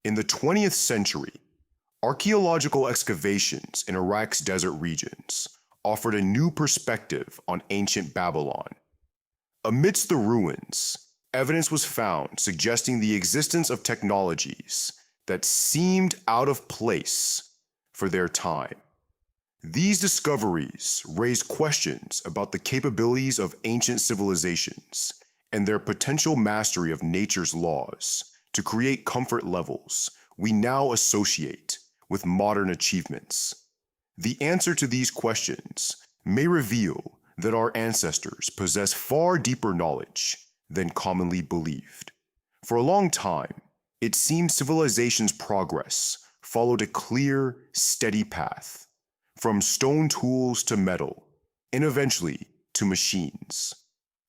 In the 20th century, archaeological excavations in Iraq's desert regions offered a new perspective on ancient Babylon. Amidst the ruins, evidence was found suggesting the existence of technologies that seemed out of place for their time. These discoveries raised questions about the capabilities of ancient civilizations and their potential mastery of nature's laws to create comfort levels we now associate with modern achievements. The answer to these questions may reveal that our ancestors possess far deeper knowledge than commonly believed. For a long time, it seemed civilization's progress followed a clear, steady path, from stone tools to metal, and eventually to machines.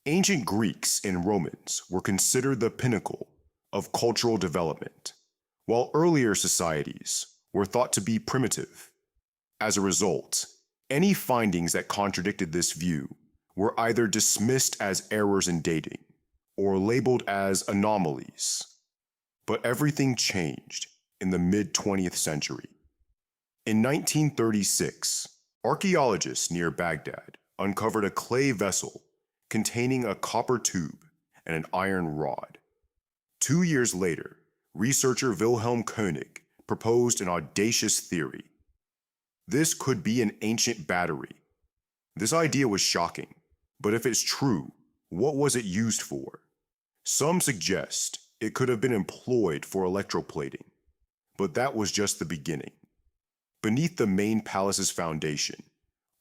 Ancient Greeks and Romans were considered the pinnacle of cultural development, while earlier societies were thought to be primitive. As a result, any findings that contradicted this view were either dismissed as errors in dating or labeled as anomalies. But everything changed in the mid-20th century. In 1936, archaeologists near Baghdad uncovered a clay vessel containing a copper tube and an iron rod. 2 years later, researcher Wilhelm Koenig proposed an audacious theory. This could be an ancient battery. This idea was shocking, but if it's true, what was it used for? Some suggest it could have been employed for electroplating, but that was just the beginning. Beneath the main palace's foundation,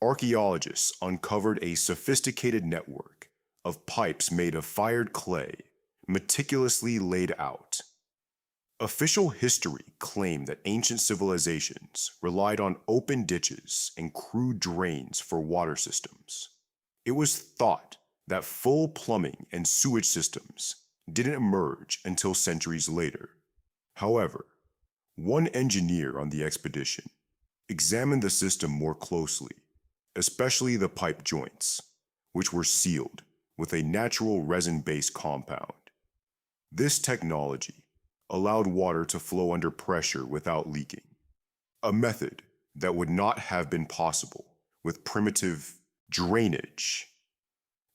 archaeologists uncovered a sophisticated network of pipes made of fired clay, meticulously laid out. Official history claimed that ancient civilizations relied on open ditches and crude drains for water systems. It was thought that full plumbing and sewage systems didn't emerge until centuries later. However, one engineer on the expedition examined the system more closely, especially the pipe joints, which were sealed with a natural resin-based compound. This technology allowed water to flow under pressure without leaking, a method that would not have been possible with primitive drainage.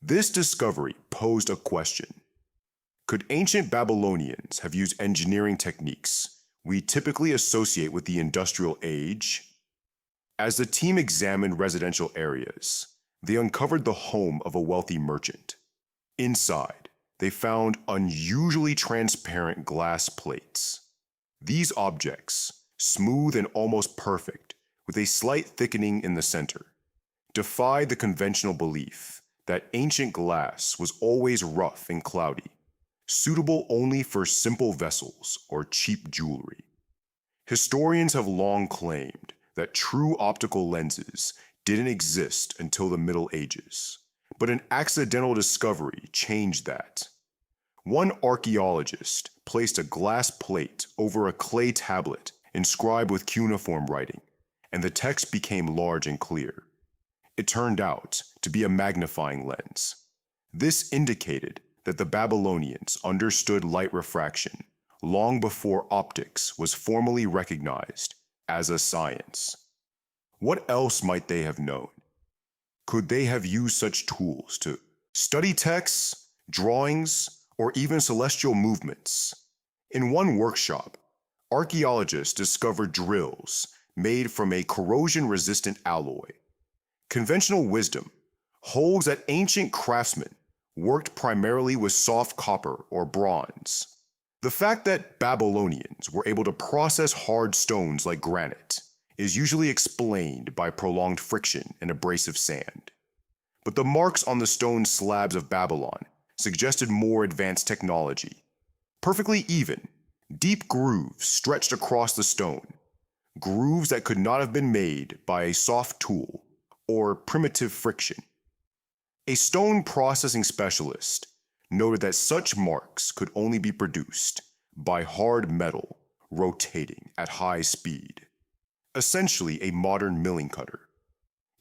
This discovery posed a question. Could ancient Babylonians have used engineering techniques we typically associate with the industrial age? As the team examined residential areas, they uncovered the home of a wealthy merchant. Inside, they found unusually transparent glass plates. These objects, smooth and almost perfect, with a slight thickening in the center, defied the conventional belief that ancient glass was always rough and cloudy, suitable only for simple vessels or cheap jewelry. Historians have long claimed that true optical lenses didn't exist until the Middle Ages, but an accidental discovery changed that. One archaeologist placed a glass plate over a clay tablet inscribed with cuneiform writing, and the text became large and clear. It turned out to be a magnifying lens. This indicated that the Babylonians understood light refraction long before optics was formally recognized as a science. What else might they have known? Could they have used such tools to study texts, drawings, or even celestial movements? In one workshop, archaeologists discovered drills made from a corrosion-resistant alloy. Conventional wisdom holds that ancient craftsmen worked primarily with soft copper or bronze. The fact that Babylonians were able to process hard stones like granite is usually explained by prolonged friction and abrasive sand. But the marks on the stone slabs of Babylon suggested more advanced technology. Perfectly even, deep grooves stretched across the stone, grooves that could not have been made by a soft tool or primitive friction. A stone processing specialist noted that such marks could only be produced by hard metal rotating at high speed, essentially a modern milling cutter.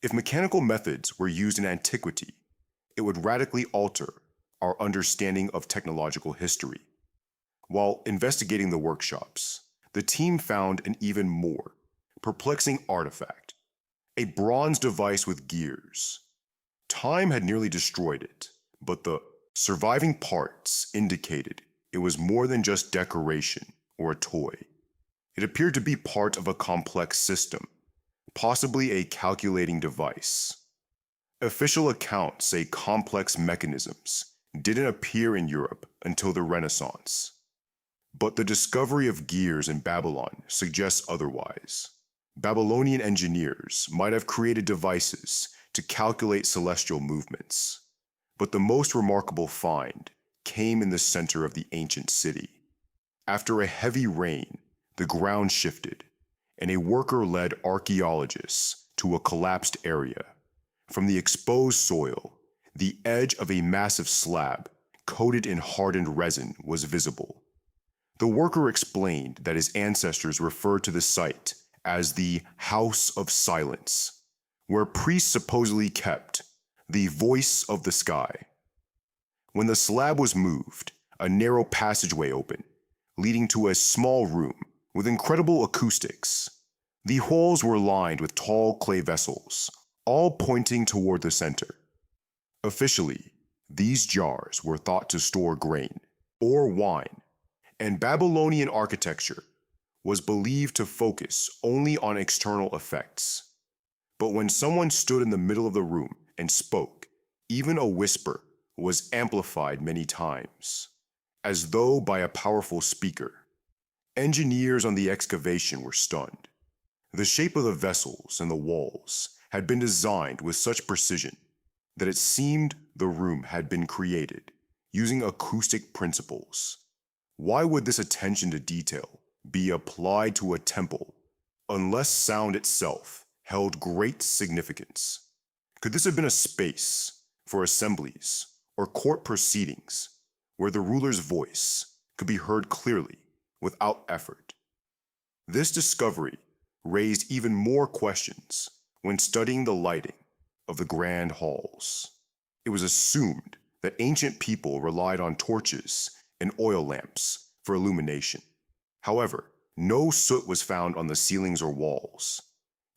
If mechanical methods were used in antiquity, it would radically alter our understanding of technological history. While investigating the workshops, the team found an even more perplexing artifact, a bronze device with gears. Time had nearly destroyed it, but the surviving parts indicated it was more than just decoration or a toy. It appeared to be part of a complex system, possibly a calculating device. Official accounts say complex mechanisms didn't appear in Europe until the Renaissance. But the discovery of gears in Babylon suggests otherwise. Babylonian engineers might have created devices to calculate celestial movements. But the most remarkable find came in the center of the ancient city. After a heavy rain, the ground shifted, and a worker led archaeologists to a collapsed area. From the exposed soil, the edge of a massive slab coated in hardened resin was visible. The worker explained that his ancestors referred to the site as the House of Silence, where priests supposedly kept the voice of the sky. When the slab was moved, a narrow passageway opened, leading to a small room with incredible acoustics. The halls were lined with tall clay vessels, all pointing toward the center. Officially, these jars were thought to store grain or wine, and Babylonian architecture was believed to focus only on external effects. But when someone stood in the middle of the room and spoke, even a whisper was amplified many times, as though by a powerful speaker. Engineers on the excavation were stunned. The shape of the vessels and the walls had been designed with such precision that it seemed the room had been created using acoustic principles. Why would this attention to detail be applied to a temple unless sound itself held great significance? Could this have been a space for assemblies or court proceedings where the ruler's voice could be heard clearly without effort? This discovery raised even more questions when studying the lighting of the grand halls. It was assumed that ancient people relied on torches and oil lamps for illumination. However, no soot was found on the ceilings or walls.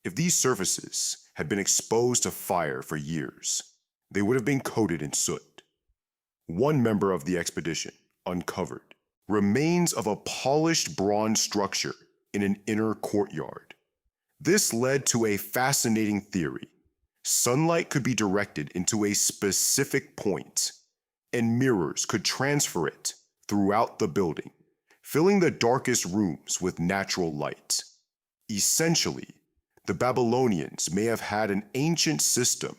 If these surfaces had been exposed to fire for years, they would have been coated in soot. One member of the expedition uncovered remains of a polished bronze structure in an inner courtyard. This led to a fascinating theory. Sunlight could be directed into a specific point, and mirrors could transfer it throughout the building, filling the darkest rooms with natural light. Essentially, the Babylonians may have had an ancient system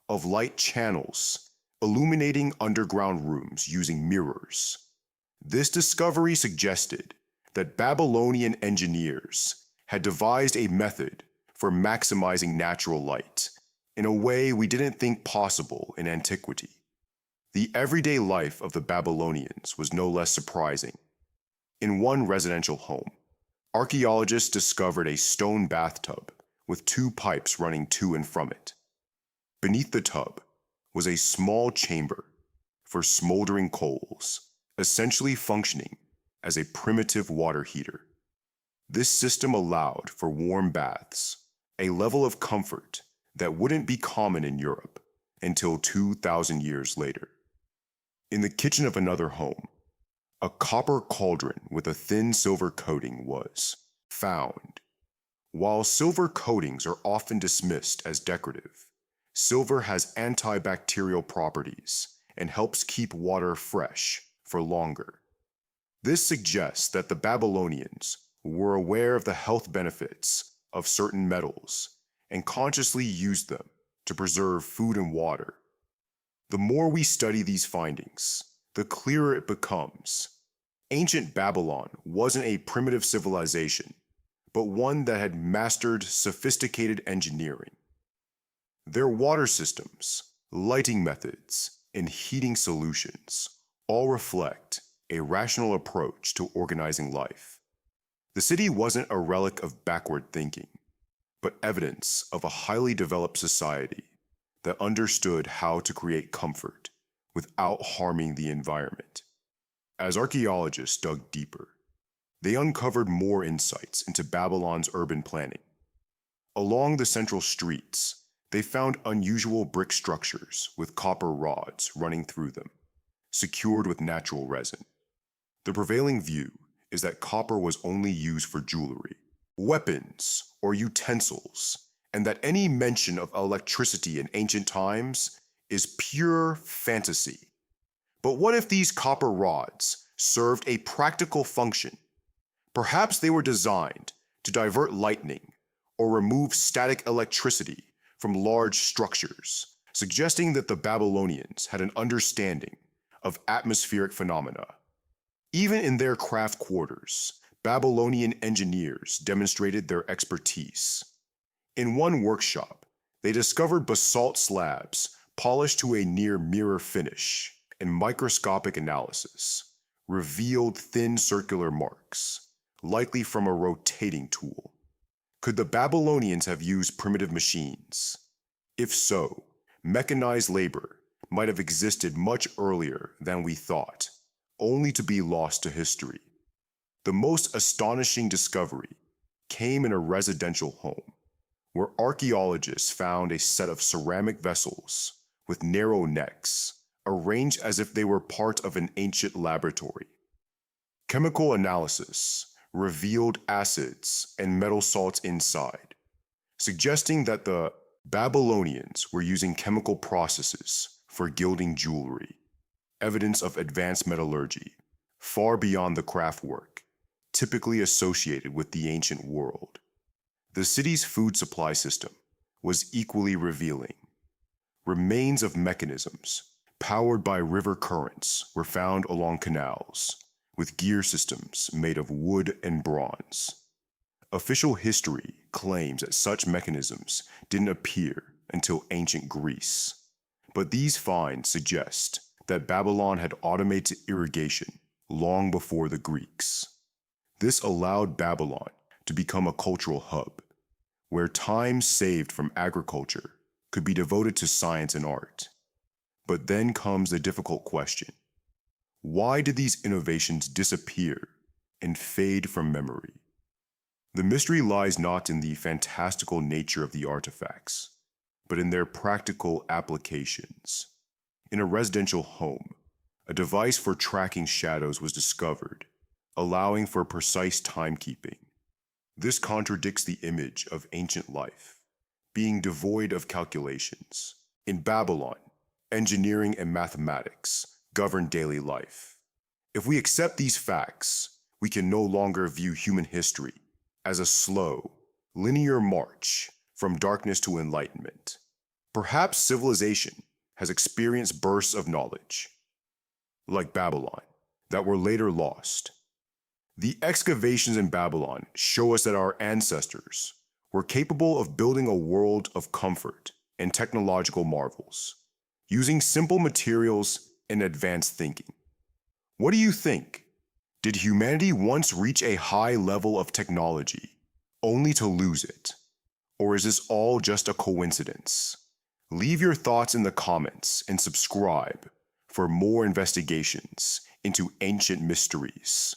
of light channels illuminating underground rooms using mirrors. This discovery suggested that Babylonian engineers had devised a method for maximizing natural light in a way we didn't think possible in antiquity. The everyday life of the Babylonians was no less surprising. In one residential home, archaeologists discovered a stone bathtub with two pipes running to and from it. Beneath the tub was a small chamber for smoldering coals, essentially functioning as a primitive water heater. This system allowed for warm baths, a level of comfort that wouldn't be common in Europe until 2,000 years later. In the kitchen of another home, a copper cauldron with a thin silver coating was found. While silver coatings are often dismissed as decorative, silver has antibacterial properties and helps keep water fresh for longer. This suggests that the Babylonians were aware of the health benefits of certain metals and consciously used them to preserve food and water. The more we study these findings, the clearer it becomes. Ancient Babylon wasn't a primitive civilization, but one that had mastered sophisticated engineering. Their water systems, lighting methods, and heating solutions all reflect a rational approach to organizing life. The city wasn't a relic of backward thinking, but evidence of a highly developed society that understood how to create comfort without harming the environment. As archaeologists dug deeper, They uncovered more insights into Babylon's urban planning. Along the central streets, they found unusual brick structures with copper rods running through them, secured with natural resin. The prevailing view is that copper was only used for jewelry, weapons, or utensils, and that any mention of electricity in ancient times is pure fantasy. But what if these copper rods served a practical function? Perhaps they were designed to divert lightning or remove static electricity from large structures, suggesting that the Babylonians had an understanding of atmospheric phenomena. Even in their craft quarters, Babylonian engineers demonstrated their expertise. In one workshop, they discovered basalt slabs polished to a near mirror finish, and microscopic analysis revealed thin circular marks, likely from a rotating tool. Could the Babylonians have used primitive machines? If so, mechanized labor might have existed much earlier than we thought, only to be lost to history. The most astonishing discovery came in a residential home, where archaeologists found a set of ceramic vessels with narrow necks, arranged as if they were part of an ancient laboratory. Chemical analysis revealed acids and metal salts inside, suggesting that the Babylonians were using chemical processes for gilding jewelry, evidence of advanced metallurgy, far beyond the craft work typically associated with the ancient world. The city's food supply system was equally revealing. Remains of mechanisms powered by river currents were found along canals, with gear systems made of wood and bronze. Official history claims that such mechanisms didn't appear until ancient Greece, but these finds suggest that Babylon had automated irrigation long before the Greeks. This allowed Babylon to become a cultural hub, where time saved from agriculture could be devoted to science and art. But then comes the difficult question: why did these innovations disappear and fade from memory? The mystery lies not in the fantastical nature of the artifacts, but in their practical applications. In a residential home, a device for tracking shadows was discovered, allowing for precise timekeeping. This contradicts the image of ancient life, being devoid of calculations. In Babylon, engineering and mathematics govern daily life. If we accept these facts, we can no longer view human history as a slow, linear march from darkness to enlightenment. Perhaps civilization has experienced bursts of knowledge, like Babylon, that were later lost. The excavations in Babylon show us that our ancestors were capable of building a world of comfort and technological marvels, using simple materials and advanced thinking. What do you think? Did humanity once reach a high level of technology, only to lose it? Or is this all just a coincidence? Leave your thoughts in the comments and subscribe for more investigations into ancient mysteries.